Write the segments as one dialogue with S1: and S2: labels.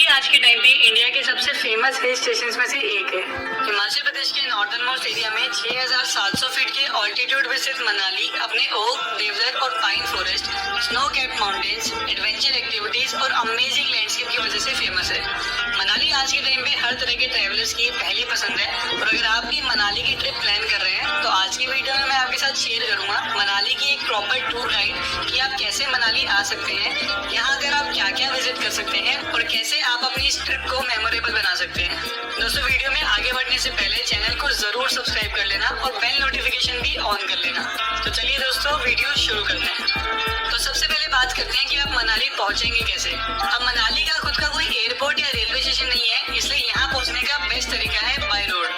S1: मनाली आज के टाइम पे इंडिया के सबसे फेमस हिल स्टेशन में से एक है। हिमाचल प्रदेश के नॉर्दर्न मोस्ट एरिया में 6,700 फीट के ऑल्टीट्यूड पे स्थित मनाली अपने ओक, देवदार और pine forest, snow capped mountains, adventure activities और अमेजिंग लैंडस्केप की वजह से फेमस है। मनाली आज के टाइम पे हर तरह के ट्रैवलर्स की पहली पसंद है और अगर आप भी मनाली की ट्रिप प्लान कर रहे हैं तो आज की वीडियो में मैं आपके साथ शेयर करूंगा मनाली की एक प्रॉपर टूर गाइड कि आप कैसे मनाली आ सकते हैं, यहाँ अगर आप क्या क्या विजिट कर सकते हैं और कैसे आप अपनी इस ट्रिप को मेमोरेबल बना सकते हैं। दोस्तों वीडियो में आगे बढ़ने से पहले चैनल को जरूर सब्सक्राइब कर लेना और बेल नोटिफिकेशन भी ऑन कर लेना। तो चलिए दोस्तों वीडियो शुरू करते हैं। तो सबसे पहले बात करते हैं कि आप मनाली पहुंचेंगे कैसे। अब मनाली का खुद का कोई एयरपोर्ट या रेलवे स्टेशन नहीं है, इसलिए यहाँ पहुंचने का बेस्ट तरीका है बाय रोड।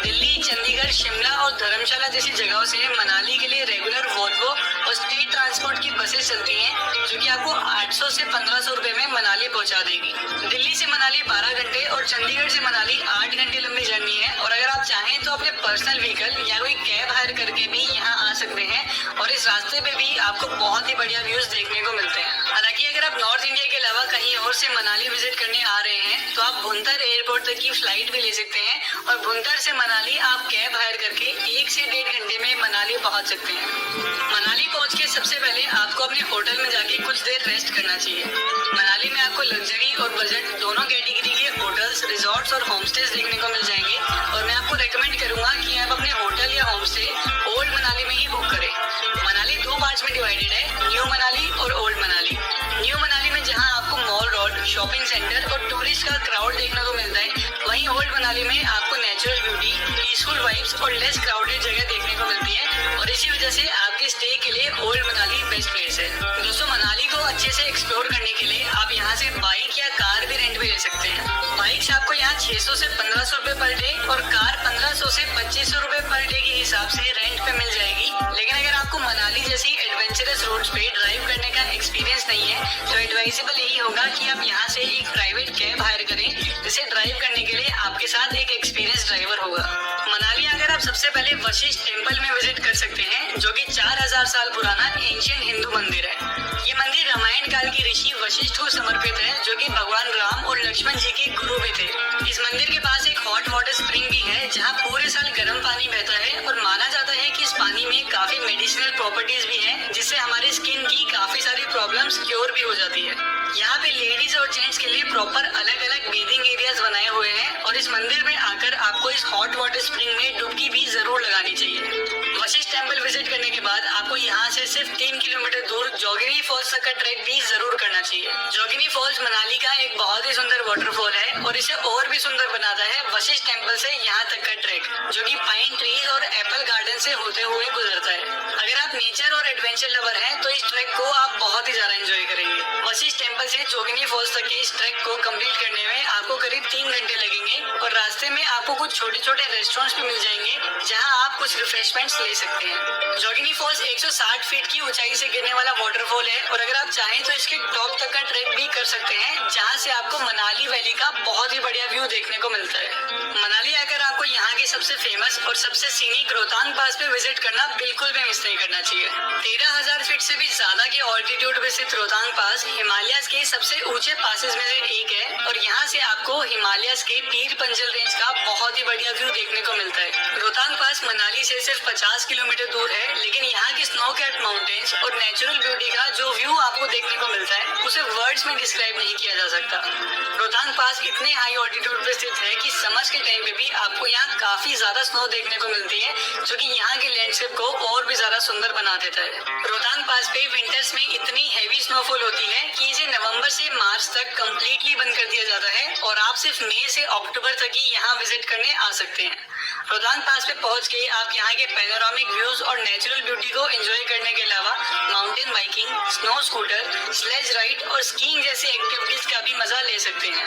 S1: दिल्ली, चंडीगढ़, शिमला और धर्मशाला जैसी जगहों से मनाली के लिए रेगुलर वोल्वो और स्टेट ट्रांसपोर्ट की बसेस चलती हैं जो कि आपको 800 से 1500 रुपए में मनाली पहुंचा देगी। दिल्ली से मनाली 12 घंटे और चंडीगढ़ से मनाली 8 घंटे लंबी जर्नी है और अगर आप चाहें तो अपने पर्सनल व्हीकल या कोई कैब हायर करके भी यहाँ आ सकते हैं और इस रास्ते पे भी आपको बहुत ही बढ़िया व्यूज देखने को मिलते हैं। हालांकि अगर आप नॉर्थ इंडिया के अलावा कहीं और से मनाली विजिट करने आ रहे हैं तो आप भुंतर एयरपोर्ट तक की फ्लाइट भी ले सकते हैं और भुंतर से मनाली आप कैब हायर करके 1 से 1.5 घंटे में मनाली पहुंच सकते हैं। मनाली पहुंच के सबसे पहले आपको अपने होटल में जाके कुछ देर रेस्ट करना चाहिए। मनाली में आपको लग्जरी और बजट दोनों कैटेगरी के होटल्स, रिजॉर्ट्स और होमस्टेज देखने को मिल जाएंगे और मैं आपको रेकमेंड करूंगा कि आप अपने होटल या होमस्टे ओल्ड मनाली में ही बुक करें। मनाली 2 पार्ट्स में डिवाइडेड है, न्यू मनाली और ओल्ड मनाली। न्यू मनाली में जहां आपको मॉल रोड, शॉपिंग सेंटर और टूरिस्ट का क्राउड देखने को मिलता है, वहीं ओल्ड मनाली में आपको नेचुरल ब्यूटी, पीसफुल वाइब्स और लेस क्राउडेड जगह देखने को मिलती है और इसी वजह से आपके स्टे के लिए ओल्ड मनाली बेस्ट प्लेस है। दोस्तों मनाली को अच्छे से एक्सप्लोर करने के लिए आप यहाँ से बाइक या कार भी रेंट पे ले सकते हैं। बाइक्स आपको यहाँ 600 से 1500 रुपए पर डे और कार 1500 से 2500 रुपए पर डे के हिसाब से रेंट पे मिल जाएगी। लेकिन अगर आपको मनाली जैसी एडवेंचरस रोड्स पे ड्राइव करने का एक्सपीरियंस नहीं है तो एडवाइजेबल यही होगा कि आप यहाँ से एक प्राइवेट कैब हायर करें जिसे ड्राइव करने के लिए आपके साथ एक एक्सपीरियंस ड्राइवर होगा। मनाली अगर आप सबसे पहले वशिष्ठ टेम्पल में विजिट कर सकते हैं जो कि 4000 साल पुराना एंशिएंट हिंदू मंदिर है। ये मंदिर रामायण काल की ऋषि वशिष्ठ को समर्पित है जो कि भगवान राम और लक्ष्मण जी के गुरु भी थे। इस मंदिर के पास एक हॉट वाटर स्प्रिंग भी है जहाँ पूरे साल गर्म पानी बहता है और माना जाता है कि इस पानी में काफी मेडिसिनल प्रॉपर्टीज भी हैं जिससे हमारी स्किन की काफी सारी प्रॉब्लम्स क्योर भी हो जाती है। यहाँ पे लेडीज और जेंट्स के लिए प्रॉपर अलग अलग बेथिंग एरियाज बनाए हुए हैं और इस मंदिर में आकर आपको इस हॉट वाटर स्प्रिंग में डुबकी भी जरूर लगानी चाहिए। वशिष्ठ टेम्पल विजिट करने के बाद आपको यहाँ से सिर्फ 3 किलोमीटर दूर जोगिनी फॉल्स तक का ट्रैक भी जरूर करना चाहिए। जोगिनी फॉल्स मनाली का एक बहुत ही सुंदर वाटरफॉल है और इसे और भी सुंदर बनाता है वशिष्ठ टेम्पल से यहाँ तक का ट्रैक जो कि पाइन ट्रीज और एप्पल गार्डन से होते हुए गुजरता है। अगर आप नेचर और एडवेंचर लवर हैं तो इस ट्रैक को आप बहुत ही ज्यादा एंजॉय करेंगे। वशिष्ठ टेम्पल से जोगिनी फॉल्स तक के इस ट्रैक को कंप्लीट करने में आपको करीब 3 घंटे लगेंगे और रास्ते में आपको कुछ छोटे छोटे रेस्टोरेंट्स भी मिल जाएंगे जहां आप कुछ रिफ्रेशमेंट्स ले सकते हैं। जोगिनी फॉल्स 160 फीट की ऊंचाई से गिरने वाला वाटरफॉल है और अगर आप चाहें तो इसके टॉप तक का ट्रैक भी कर सकते हैं जहां से आपको मनाली वैली का बहुत ही बढ़िया व्यू देखने को मिलता है। मनाली आकर आपको यहाँ के सबसे फेमस और सबसे सीनिक रोहतांग पास पे विजिट करना बिल्कुल भी मिस नहीं करना चाहिए। 13,000 फीट से भी ज्यादा के ऑल्टीट्यूड पे स्थित रोहतांग पास हिमालयस के सबसे ऊंचे पासेस में से एक है और यहाँ से आपको हिमालयस के पीर पंजल रेंज का बहुत ही बढ़िया व्यू देखने को मिलता है। रोहतांग पास मनाली से सिर्फ 50 किलोमीटर दूर है लेकिन यहाँ की स्नो कैप्ड माउंटेन्स और नेचुरल ब्यूटी का जो व्यू आपको देखने को मिलता है उसे वर्ड्स में डिस्क्राइब नहीं किया जा सकता। रोहतांग पास इतने हाई ऑल्टीट्यूड पे स्थित है कि समर के टाइम पे भी आपको यहाँ काफी ज्यादा स्नो देखने को मिलती है जो कि यहाँ के लैंडस्केप को और भी ज्यादा सुंदर बना देता है। रोहतांग पास पे विंटर्स में इतनी हैवी स्नोफॉल होती है कि इसे नवंबर से मार्च तक कम्प्लीटली बंद कर दिया जाता है और आप सिर्फ मई से अक्टूबर तक ही यहाँ विजिट करने आ सकते हैं। रोहतांग पास पे पहुंच के आप यहाँ के पैनोरामिक व्यूज और नेचुरल ब्यूटी को एंजॉय करने के अलावा mountain biking, snow scooter, sledge ride और स्कीइंग जैसी एक्टिविटीज का भी मजा ले सकते हैं।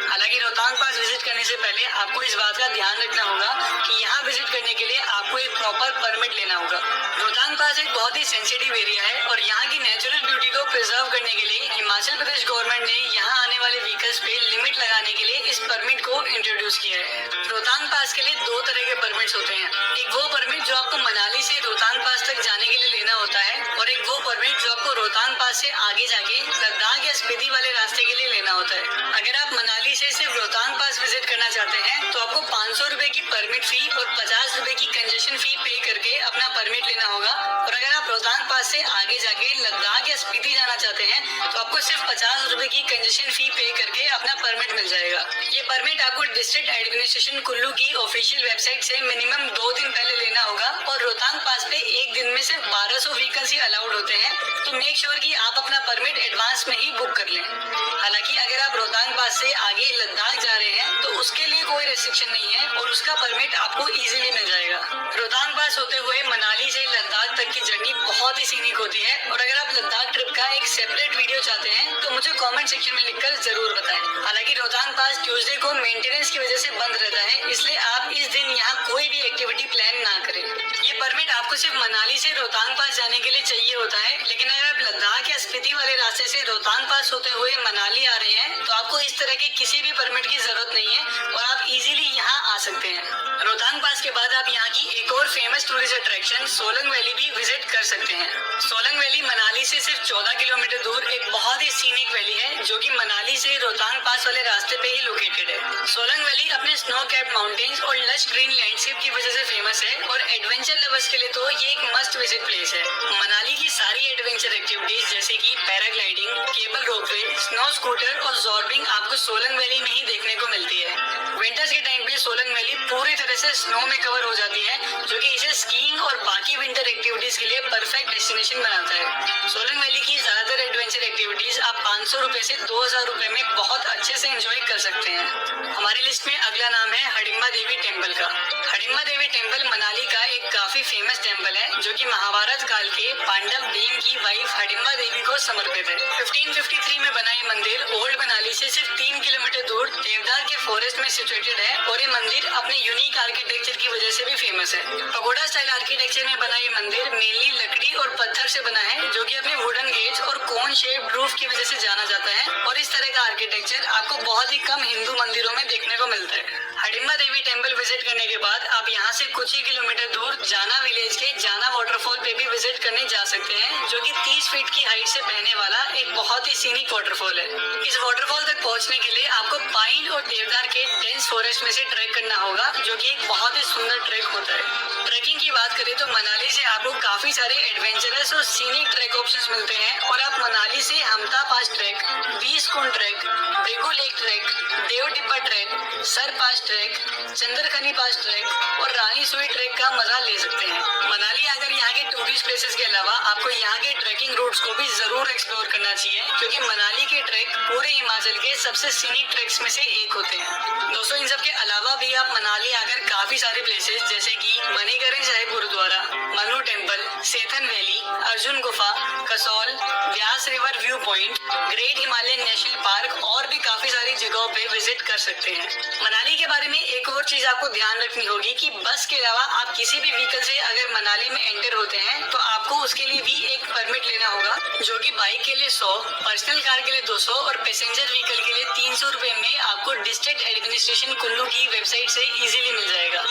S1: हालांकि रोहतांग पास विजिट करने से पहले आपको इस बात का ध्यान रखना होगा कि यहाँ विजिट करने के लिए आपको एक प्रॉपर परमिट लेना होगा। रोहतांग पास एक बहुत ही सेंसिटिव एरिया है और यहाँ की नेचुरल ब्यूटी को प्रिजर्व करने के लिए हिमाचल प्रदेश गवर्नमेंट ने यहाँ आने वाले व्हीकल्स पे लिमिट लगाने के लिए इस परमिट को इंट्रोड्यूस किया है। रोहतांग पास के लिए 2 तरह के परमिट्स होते हैं। एक वो परमिट जो आपको मनाली से रोहतांग पास तक जाने के लिए लेना होता है और एक वो परमिट जो आपको रोहतांग पास से आगे जाके लद्दाख या स्पीति वाले रास्ते के लिए लेना होता है। अगर आप मनाली से सिर्फ रोहतांग पास विजिट करना चाहते हैं तो आपको 500 रुपए की परमिट फी और 50 रुपए की कंजेशन फी पे करके अपना परमिट लेना होगा। और अगर आप रोहतांग पास से आगे जाके लद्दाख या स्पीति जाना चाहते हैं तो आपको सिर्फ 50 रुपए की कंजेशन फी पे करके अपना परमिट मिल जाएगा। ये परमिट आपको डिस्ट्रिक्ट एडमिनिस्ट्रेशन कुल्लू की ऑफिशियल वेबसाइट से मिनिमम 2 दिन पहले लेना होगा और रोहतांग पास पे एक दिन में सिर्फ 1200 व्हीकल्स ही अलाउड होते हैं, तो मेक श्योर कि आप अपना परमिट एडवांस में ही बुक कर लें। हालांकि अगर आप रोहतांग पास से आगे लद्दाख जा रहे हैं तो उसके लिए कोई रेस्ट्रिक्शन नहीं है और उसका परमिट आपको इजीली मिल जाएगा। रोहतांग पास होते हुए मनाली से लद्दाख तक की जर्नी बहुत ही सीनिक होती है और अगर आप लद्दाख ट्रिप का एक सेपरेट वीडियो चाहते हैं तो मुझे कमेंट सेक्शन में लिखकर जरूर बताएं। हालांकि रोहतांग पास ट्यूसडे को मेंटेनेंस की वजह से बंद रहता है, इसलिए आप इस दिन यहाँ कोई भी एक्टिविटी प्लान ना करें। ये परमिट आपको सिर्फ मनाली से रोहतांग पास जाने के लिए चाहिए होता है, लेकिन अगर आप लद्दाख या स्पीति वाले रास्ते से रोहतांग पास होते हुए मनाली आ रहे हैं तो आपको इस तरह के किसी भी परमिट की जरूरत नहीं है और आप इजीली यहाँ आ सकते हैं। रोहतांग पास के बाद आप यहाँ की एक और famous tourist attraction Solang valley भी विजिट कर सकते हैं। सोलंग वैली मनाली से सिर्फ 14 किलोमीटर दूर एक बहुत ही सीनिक वैली है जो कि मनाली से रोहतांग पास वाले रास्ते पे ही लोकेटेड है। सोलंग वैली अपने स्नो कैप माउंटेन्स और लश ग्रीन लैंडस्केप की वजह से फेमस है और एडवेंचर लवर्स के लिए तो ये एक मस्ट विजिट प्लेस है। मनाली की सारी एडवेंचर एक्टिविटीज जैसे कि paragliding, cable ropeway, snow scooter और जॉर्बिंग आपको सोलंग वैली में ही देखने को मिलती है। विंटर्स के टाइम पे सोलंग वैली पूरी तरह से स्नो में कवर हो जाती है जो कि इसे स्कीइंग और बाकी विंटर एक्टिविटीज के लिए परफेक्ट डेस्टिनेशन बनाता है। सोलंग वैली की ज्यादातर एडवेंचर एक्टिविटीज आप 500 रुपए से 2000 रुपए में बहुत अच्छे से एंजॉय कर सकते हैं। हमारी लिस्ट में अगला नाम है हडिम्बा देवी टेम्पल का। हडिम्बा देवी टेम्पल मनाली का एक काफी फेमस टेम्पल है जो कि महाभारत काल के पांडव भीम की वाइफ हडिम्बा देवी को समर्पित है। 1553 में बना ये मंदिर ओल्ड मनाली से सिर्फ 3 किलोमीटर दूर देवदार के फॉरेस्ट में सिचुएटेड है और ये मंदिर अपने यूनिक आर्किटेक्चर की वजह से भी फेमस है। पगोडा स्टाइल आर्किटेक्चर में बना ये मंदिर मेनली लकड़ी और पत्थर से बना है जो कि अपने वुडन गेट्स और कोन शेप्ड रूफ की वजह से जाना जाता है और इस तरह का आर्किटेक्चर आपको बहुत ही कम हिंदू मंदिरों में देखने को मिलता है। हडिम्बा देवी टेम्पल विजिट करने के बाद आप यहाँ से कुछ ही किलोमीटर दूर जाना विलेज के जाना वाटरफॉल पे भी विजिट करने जा सकते हैं जो कि 30 फीट की हाइट से बहने वाला एक बहुत ही सीनिक वाटरफॉल है। इस वाटरफॉल तक पहुँचने के लिए आपको पाइन और देवदार के डेंस फॉरेस्ट में से ट्रैक करना होगा जो कि एक बहुत ही सुंदर ट्रैक होता है। ट्रैकिंग की बात करें तो मनाली से आपको काफी सारे एडवेंचरस और सीनिक ट्रैक ऑप्शंस मिलते हैं और आप मनाली से हमता पास ट्रैक, 20 कुंड ट्रैक, ब्रिगू लेक ट्रैक, देव टिब्बा ट्रैक, सर पास ट्रैक, चंद्रखनी पास ट्रैक और रानी सुई ट्रैक का मजा ले सकते हैं। मनाली आकर यहाँ के टूरिस्ट प्लेसेस के अलावा आपको यहाँ के ट्रैकिंग रूट्स को भी जरूर एक्सप्लोर करना चाहिए क्योंकि मनाली के ट्रैक पूरे हिमाचल के सबसे सीनिक ट्रैक्स में से एक होते हैं। दोस्तों इन सब के अलावा भी आप मनाली आकर काफी सारे प्लेसेस जैसे कि Manikaran Sahib gurdwara, Manu temple, Sethan valley, Arjun Gufa, Kasol, Vyas river view point, great Himalayan national park और भी काफी सारी जगहों पे विजिट कर सकते हैं। मनाली के बारे में एक और चीज आपको ध्यान रखनी होगी कि बस के अलावा आप किसी भी व्हीकल से अगर मनाली में एंटर होते हैं तो आपको उसके लिए भी एक परमिट लेना होगा जो कि बाइक के लिए 100, पर्सनल कार के लिए 200 और पैसेंजर व्हीकल के लिए 300 रुपए में आपको डिस्ट्रिक्ट एडमिनिस्ट्रेशन कुल्लू की वेबसाइट से इजीली मिल जाएगा।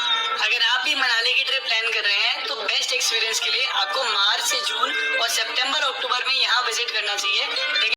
S1: अगर आप भी मनाली की ट्रिप प्लान कर रहे हैं तो बेस्ट एक्सपीरियंस के लिए आपको मार्च से जून और सितंबर अक्टूबर में यहाँ विजिट करना चाहिए।